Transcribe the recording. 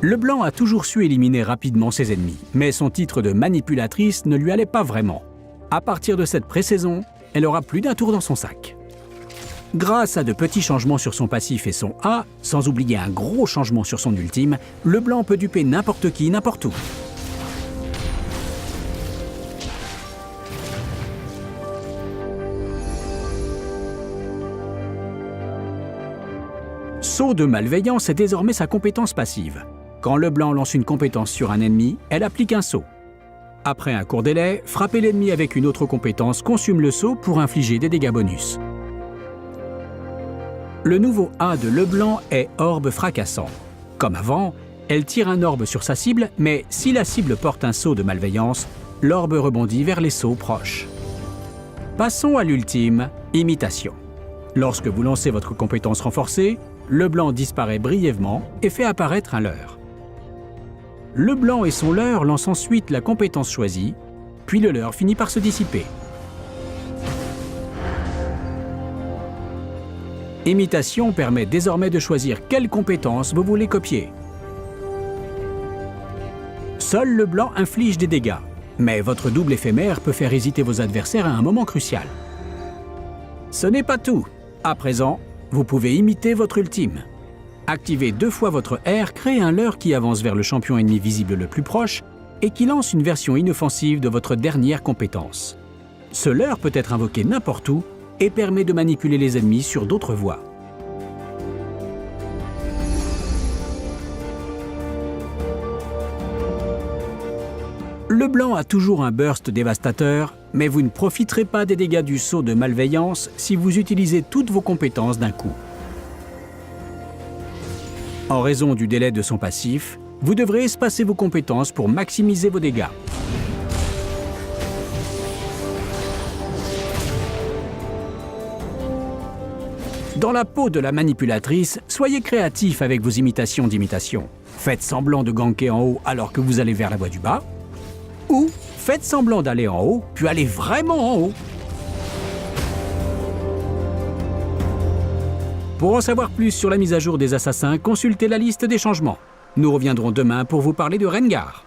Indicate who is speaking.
Speaker 1: Le blanc a toujours su éliminer rapidement ses ennemis, mais son titre de manipulatrice ne lui allait pas vraiment. À partir de cette pré-saison, elle aura plus d'un tour dans son sac. Grâce à de petits changements sur son passif et son A, sans oublier un gros changement sur son ultime, le blanc peut duper n'importe qui, n'importe où. Sceau de malveillance est désormais sa compétence passive. Quand le blanc lance une compétence sur un ennemi, elle applique un sceau. Après un court délai, frapper l'ennemi avec une autre compétence consume le sceau pour infliger des dégâts bonus. Le nouveau A de le blanc est orbe fracassant. Comme avant, elle tire un orbe sur sa cible, mais si la cible porte un sceau de malveillance, l'orbe rebondit vers les sceaux proches. Passons à l'ultime, imitation. Lorsque vous lancez votre compétence renforcée, le blanc disparaît brièvement et fait apparaître un leurre. Le blanc et son leurre lancent ensuite la compétence choisie, puis le leurre finit par se dissiper. Imitation permet désormais de choisir quelle compétence vous voulez copier. Seul le blanc inflige des dégâts, mais votre double éphémère peut faire hésiter vos adversaires à un moment crucial. Ce n'est pas tout. À présent, vous pouvez imiter votre ultime. Activez 2 fois votre R, créez un leurre qui avance vers le champion ennemi visible le plus proche et qui lance une version inoffensive de votre dernière compétence. Ce leurre peut être invoqué n'importe où et permet de manipuler les ennemis sur d'autres voies. Le blanc a toujours un burst dévastateur, mais vous ne profiterez pas des dégâts du sceau de malveillance si vous utilisez toutes vos compétences d'un coup. En raison du délai de son passif, vous devrez espacer vos compétences pour maximiser vos dégâts. Dans la peau de la manipulatrice, soyez créatif avec vos imitations d'imitation. Faites semblant de ganker en haut alors que vous allez vers la voie du bas, ou faites semblant d'aller en haut, puis allez vraiment en haut. Pour en savoir plus sur la mise à jour des assassins, consultez la liste des changements. Nous reviendrons demain pour vous parler de Rengar.